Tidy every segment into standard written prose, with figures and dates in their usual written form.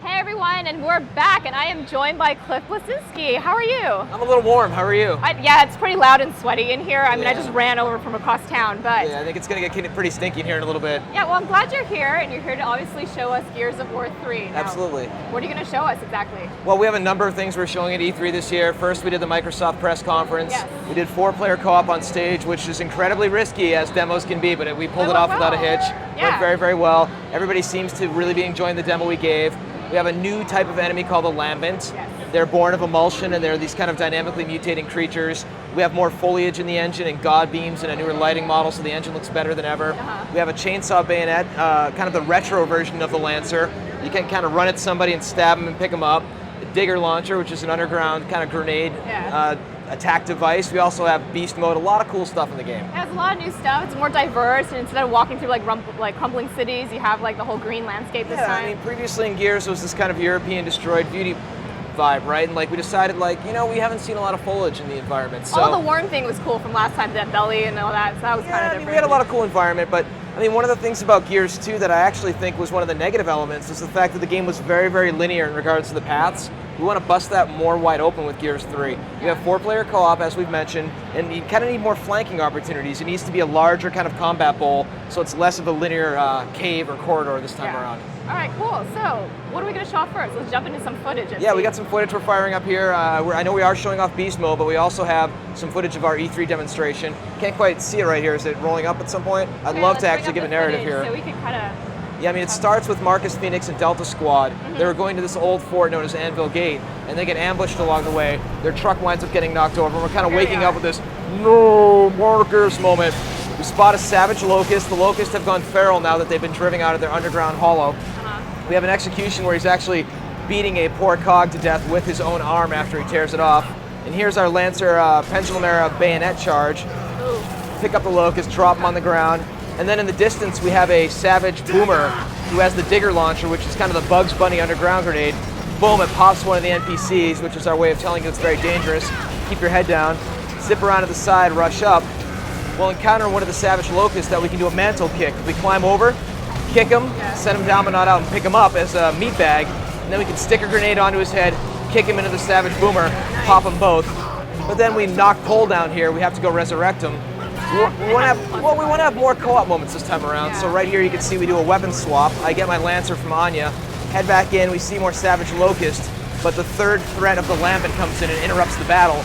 Hey everyone, and we're back, and I am joined by Bleszinsky. How are you? I'm a little warm. How are you? Yeah, it's pretty loud and sweaty in here. I mean, I just ran over from across town, but... Yeah, I think it's going to get pretty stinky in here in a little bit. Yeah, well, I'm glad you're here, and you're here to obviously show us Gears of War 3. Now, absolutely. What are you going to show us exactly? Well, we have a number of things we're showing at E3 this year. First, we did the Microsoft press conference. Yes. We did 4-player co-op on stage, which is incredibly risky as demos can be, but we pulled it off without a hitch. Yeah. Went very, very well. Everybody seems to really be enjoying the demo we gave. We have a new type of enemy called the Lambent. Yes. They're born of emulsion, and they're these kind of dynamically mutating creatures. We have more foliage in the engine and god beams and a newer lighting model, so the engine looks better than ever. We have a chainsaw bayonet, kind of the retro version of the Lancer. You can kind of run at somebody and stab them and pick them up. A digger launcher, which is an underground kind of grenade attack device. We also have beast mode, a lot of cool stuff in the game. It has a lot of new stuff. It's more diverse, and instead of walking through like crumbling cities, you have like the whole green landscape this time. I mean, previously in Gears it was this kind of European destroyed beauty vibe, right? And like we decided, like, you know, we haven't seen a lot of foliage in the environment. So all the warm thing was cool from last time, that belly and all that. So that was kind of different. I mean, we had a lot of cool environment, but I mean, one of the things about Gears 2 that I actually think was one of the negative elements is the fact that the game was very, very linear in regards to the paths. We want to bust that more wide open with Gears 3. We have 4-player co-op, as we've mentioned, and you kind of need more flanking opportunities. It needs to be a larger kind of combat bowl, so it's less of a linear cave or corridor this time around. All right, cool. So, what are we going to show off first? Let's jump into some footage. Yeah, we got some footage we're firing up here. I know we are showing off beast mode, but we also have some footage of our E3 demonstration. Can't quite see it right here. Is it rolling up at some point? I'd love to actually give a narrative here. So we can kind of... Yeah, I mean, it starts with Marcus Phoenix and Delta Squad. They were going to this old fort known as Anvil Gate, and they get ambushed along the way. Their truck winds up getting knocked over, and we're kind of waking up with this, no, Marcus moment. We spot a savage locust. The locusts have gone feral now that they've been driven out of their underground hollow. We have an execution where he's actually beating a poor cog to death with his own arm after he tears it off. And here's our Lancer Pendulum Era bayonet charge. Pick up the locust, drop him on the ground. And then in the distance, we have a savage boomer who has the digger launcher, which is kind of the Bugs Bunny underground grenade. Boom, it pops one of the NPCs, which is our way of telling you it's very dangerous. Keep your head down, zip around to the side, rush up. We'll encounter one of the savage locusts that we can do a mantle kick. We climb over, kick him, send him down but not out, and pick him up as a meat bag. And then we can stick a grenade onto his head, kick him into the savage boomer, pop them both. But then we knock Cole down here. We have to go resurrect him. We want to have more co-op moments this time around. So right here you can see we do a weapon swap. I get my Lancer from Anya, head back in, we see more Savage Locust, but the third threat of the Lambent comes in and interrupts the battle,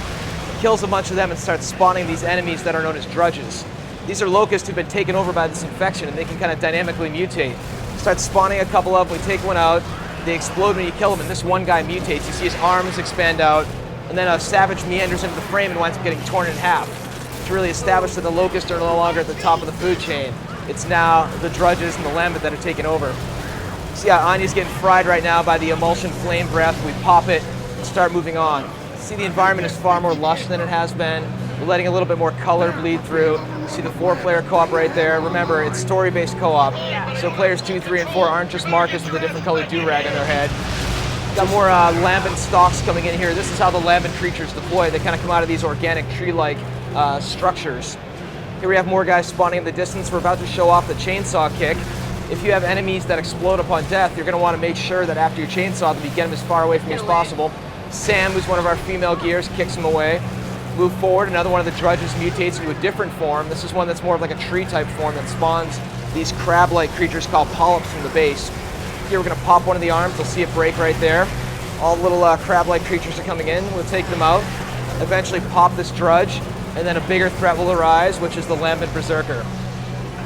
kills a bunch of them and starts spawning these enemies that are known as Drudges. These are locusts who've been taken over by this infection, and they can kind of dynamically mutate. Start spawning a couple of them, we take one out, they explode when you kill them, and this one guy mutates. You see his arms expand out, and then a Savage meanders into the frame and winds up getting torn in half. To really establish that the locusts are no longer at the top of the food chain. It's now the Drudges and the Lambent that have taken over. So yeah, Anya's getting fried right now by the emulsion flame breath. We pop it and start moving on. See, the environment is far more lush than it has been. We're letting a little bit more color bleed through. You see the 4-player co-op right there. Remember, it's story-based co-op. So players 2, 3, and 4 aren't just Marcus with a different colored do-rag on their head. Got more Lambent stalks coming in here. This is how the Lambent creatures deploy. They kind of come out of these organic tree-like structures. Here we have more guys spawning in the distance. We're about to show off the chainsaw kick. If you have enemies that explode upon death, you're going to want to make sure that after you chainsaw them, you get them as far away from you as possible. Sam, who's one of our female gears, kicks them away. Move forward, another one of the Drudges mutates into a different form. This is one that's more of like a tree-type form that spawns these crab-like creatures called polyps from the base. Here we're going to pop one of the arms. You'll see it break right there. All little crab-like creatures are coming in. We'll take them out. Eventually pop this Drudge, and then a bigger threat will arise, which is the Lambent Berserker.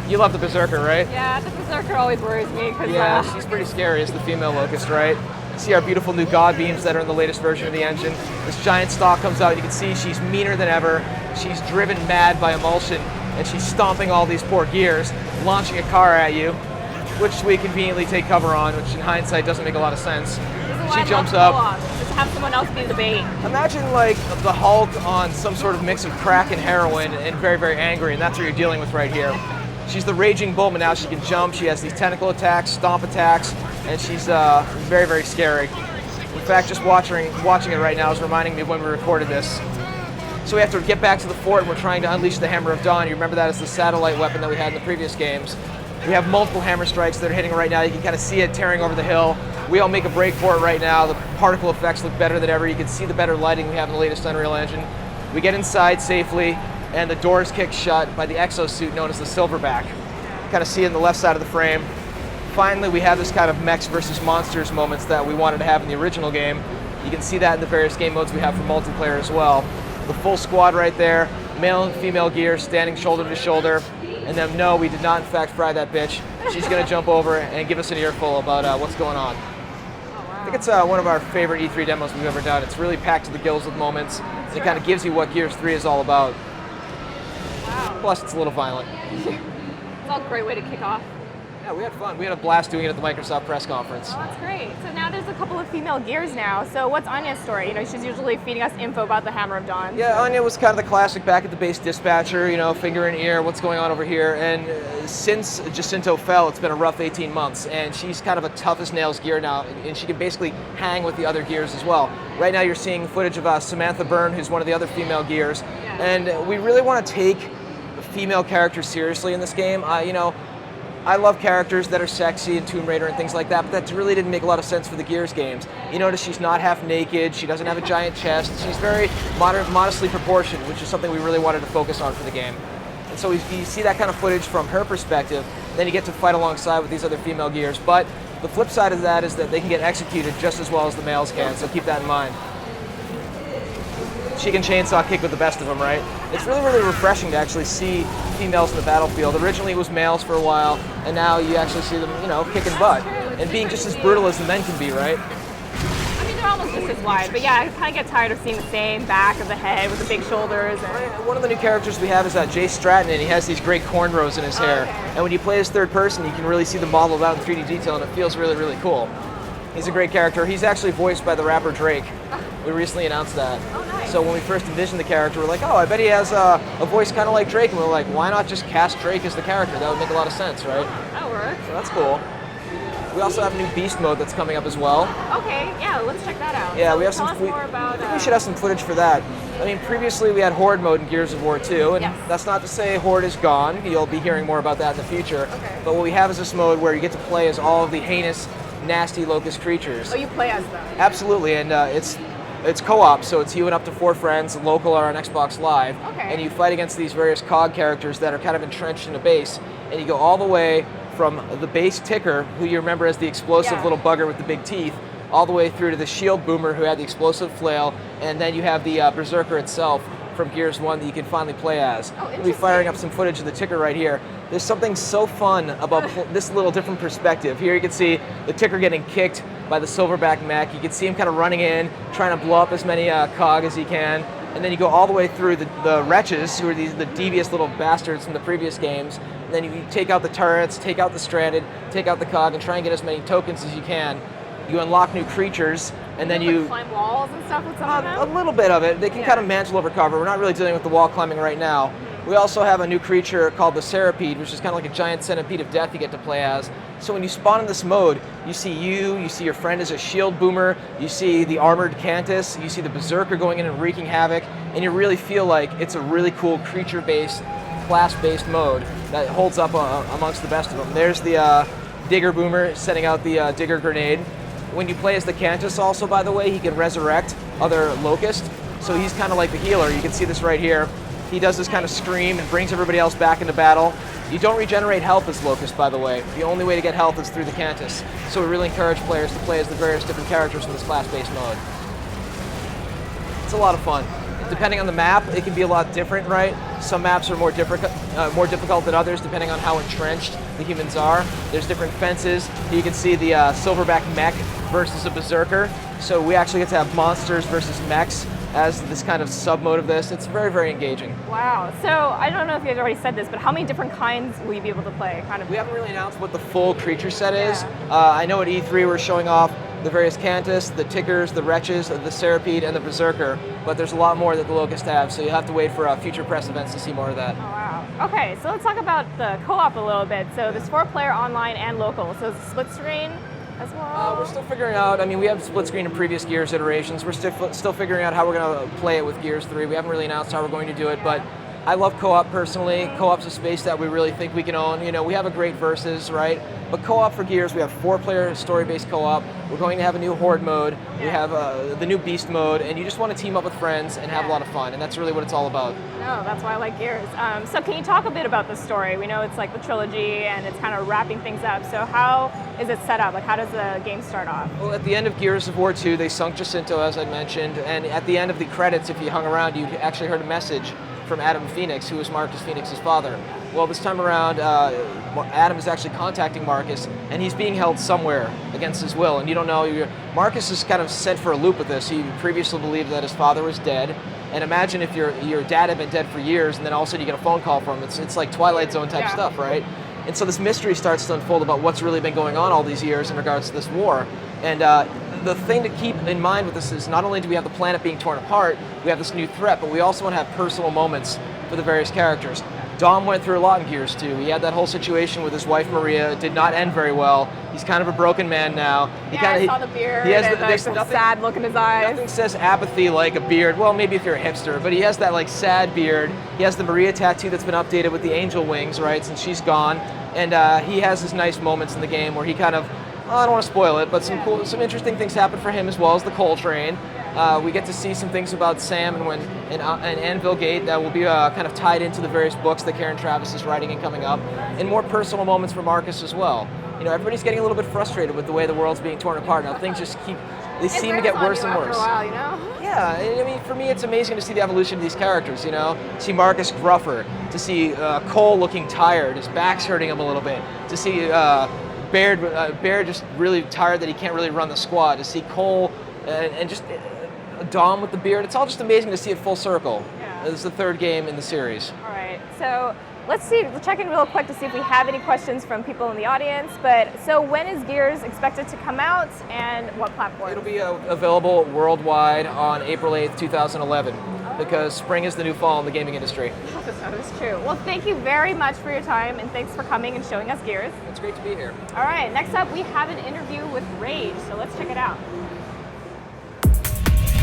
You love the Berserker, right? Yeah, the Berserker always worries me. Yeah, she's pretty scary as the female locust, right? See our beautiful new god beams that are in the latest version of the engine. This giant stalk comes out. You can see she's meaner than ever. She's driven mad by emulsion, and she's stomping all these poor gears, launching a car at you, which we conveniently take cover on, which in hindsight doesn't make a lot of sense. She jumps up. Just have someone else be the bait. Imagine like the Hulk on some sort of mix of crack and heroin and very, very angry, and that's what you're dealing with right here. She's the raging bull, but now she can jump. She has these tentacle attacks, stomp attacks, and she's very, very scary. In fact, just watching it right now is reminding me of when we recorded this. So we have to get back to the fort, and we're trying to unleash the Hammer of Dawn. You remember that as the satellite weapon that we had in the previous games. We have multiple hammer strikes that are hitting right now. You can kind of see it tearing over the hill. We all make a break for it right now. The particle effects look better than ever. You can see the better lighting we have in the latest Unreal Engine. We get inside safely, and the doors kick shut by the exosuit known as the Silverback. Kind of see it in the left side of the frame. Finally, we have this kind of mechs versus monsters moments that we wanted to have in the original game. You can see that in the various game modes we have for multiplayer as well. The full squad right there, male and female gear standing shoulder to shoulder. And then, no, we did not in fact fry that bitch. She's gonna jump over and give us an earful about what's going on. I think it's one of our favorite E3 demos we've ever done. It's really packed to the gills with moments. It kind of gives you what Gears 3 is all about. Wow. Plus, it's a little violent. It's all a great way to kick off. Yeah, we had fun. We had a blast doing it at the Microsoft press conference. Oh, that's great. So now there's a couple of female gears now. So what's Anya's story? You know, she's usually feeding us info about the Hammer of Dawn. Yeah, Anya was kind of the classic back at the base dispatcher, you know, finger in ear, what's going on over here. And since Jacinto fell, it's been a rough 18 months. And she's kind of a tough as nails gear now. And she can basically hang with the other gears as well. Right now you're seeing footage of Samantha Byrne, who's one of the other female gears. Yeah. And we really want to take female characters seriously in this game. You know, I love characters that are sexy and Tomb Raider and things like that, but that really didn't make a lot of sense for the Gears games. You notice she's not half naked, she doesn't have a giant chest, she's very modestly proportioned, which is something we really wanted to focus on for the game. And so you see that kind of footage from her perspective, then you get to fight alongside with these other female Gears. But the flip side of that is that they can get executed just as well as the males can, so keep that in mind. She can chainsaw kick with the best of them, right? It's really, really refreshing to actually see females in the battlefield. Originally it was males for a while, and now you actually see them, you know, kicking butt. And being just as brutal as the men can be, right? I mean, they're almost just as wide, but yeah, I kind of get tired of seeing the same back of the head with the big shoulders. And... One of the new characters we have is Jay Stratton, and he has these great cornrows in his hair. Okay. And when you play as third person, you can really see them modeled out in 3D detail, and it feels really, really cool. He's a great character. He's actually voiced by the rapper Drake. We recently announced that. Oh, nice. So when we first envisioned the character, we're like, oh, I bet he has a voice kind of like Drake. And we're like, why not just cast Drake as the character? That would make a lot of sense, right? That works. So that's cool. We also have a new Beast mode that's coming up as well. Okay, yeah, let's check that out. Yeah, so we have tell some. us more about, I think we should have some footage for that. I mean, previously we had Horde mode in Gears of War 2, and yes. That's not to say Horde is gone. You'll be hearing more about that in the future. Okay. But what we have is this mode where you get to play as all of the heinous, nasty locust creatures. Oh, you play as them? Absolutely, and it's co-op, so it's you and up to 4 friends, local or on Xbox Live, Okay. and you fight against these various COG characters that are kind of entrenched in a base, and you go all the way from the base ticker, who you remember as the explosive Yeah. little bugger with the big teeth, all the way through to the shield boomer who had the explosive flail, and then you have the Berserker itself from Gears 1 that you can finally play as. Oh, We'll be firing up some footage of the ticker right here. There's something so fun about this little different perspective. Here you can see the ticker getting kicked by the Silverback mech. You can see him kind of running in, trying to blow up as many COG as he can. And then you go all the way through the Wretches, who are the devious little bastards from the previous games. And then you take out the turrets, take out the Stranded, take out the COG, and try and get as many tokens as you can. You unlock new creatures, and then you... climb walls and stuff with some of them? A little bit of it. They can Yeah. kind of mantle over cover. We're not really dealing with the wall climbing right now. We also have a new creature called the Centipede, which is kind of like a giant centipede of death you get to play as. So when you spawn in this mode, you see your friend as a shield boomer, you see the armored Cantus, you see the Berserker going in and wreaking havoc, and you really feel like it's a really cool creature-based, class-based mode that holds up amongst the best of them. There's the Digger Boomer setting out the Digger Grenade. When you play as the Cantus also, by the way, he can resurrect other Locusts. So he's kind of like the healer. You can see this right here. He does this kind of scream and brings everybody else back into battle. You don't regenerate health as Locust, by the way. The only way to get health is through the Cantus. So we really encourage players to play as the various different characters in this class-based mode. It's a lot of fun. Depending on the map, it can be a lot different, right? Some maps are more difficult than others, depending on how entrenched the humans are. There's different fences. You can see the Silverback mech versus a Berserker. So we actually get to have monsters versus mechs as this kind of sub-mode of this. It's very, very engaging. Wow. So I don't know if you guys already said this, but how many different kinds will you be able to play? We haven't really announced what the full creature set is. Yeah. I know at E3 we're showing off the various Cantus, the Tickers, the Wretches, the Centipede, and the Berserker, but there's a lot more that the Locust have, so you'll have to wait for future press events to see more of that. Oh, wow. Okay, so let's talk about the co-op a little bit. So there's 4-player online and local. So it's split screen as well? We're still figuring out. I mean, we have split screen in previous Gears iterations. We're still figuring out how we're going to play it with Gears 3. We haven't really announced how we're going to do it, but I love co-op personally. Co-op's a space that we really think we can own. You know, we have a great Versus, right? But co-op for Gears, we have 4-player story-based co-op. We're going to have a new Horde mode. We have the new Beast mode, and you just want to team up with friends and have a lot of fun, and that's really what it's all about. No, that's why I like Gears. So can you talk a bit about the story? We know it's like the trilogy, and it's kind of wrapping things up. So how is it set up? Like, how does the game start off? Well, at the end of Gears of War 2, they sunk Jacinto, as I mentioned, and at the end of the credits, if you hung around, you actually heard a message from Adam Phoenix, who was Marcus Phoenix's father. Well, this time around, Adam is actually contacting Marcus, and he's being held somewhere against his will, and you don't know. Marcus is kind of sent for a loop with this. He previously believed that his father was dead, and imagine if your dad had been dead for years, and then all of a sudden you get a phone call from him. It's like Twilight Zone type stuff, right? And so this mystery starts to unfold about what's really been going on all these years in regards to this war. And the thing to keep in mind with this is not only do we have the planet being torn apart, we have this new threat, but we also want to have personal moments for the various characters. Dom went through a lot in Gears 2. He had that whole situation with his wife Maria. It did not end very well. He's kind of a broken man now. I saw the beard. He has there's some sad look in his eyes. Nothing says apathy like a beard. Well, maybe if you're a hipster, but he has that like sad beard. He has the Maria tattoo that's been updated with the angel wings, right, since she's gone. And he has his nice moments in the game where he kind of, I don't want to spoil it, but some interesting things happen for him as well as the Coal Train. We get to see some things about Sam and Anvil Gate that will be kind of tied into the various books that Karen Travis is writing and coming up, and more personal moments for Marcus as well. You know, everybody's getting a little bit frustrated with the way the world's being torn apart now. Things just seem to get worse and worse. After a while, you know? Yeah, I mean, for me, it's amazing to see the evolution of these characters, you know? See Marcus gruffer, to see Cole looking tired, his back's hurting him a little bit, to see Baird just really tired that he can't really run the squad, to see Cole and just Dom with the beard. It's all just amazing to see it full circle. Yeah. This is the third game in the series. All right, so let's check in real quick to see if we have any questions from people in the audience. But so when is Gears expected to come out, and what platform? It'll be available worldwide on April 8th, 2011, because spring is the new fall in the gaming industry. That is true. Well, thank you very much for your time, and thanks for coming and showing us Gears. It's great to be here. All right, next up we have an interview with Rage, so let's check it out.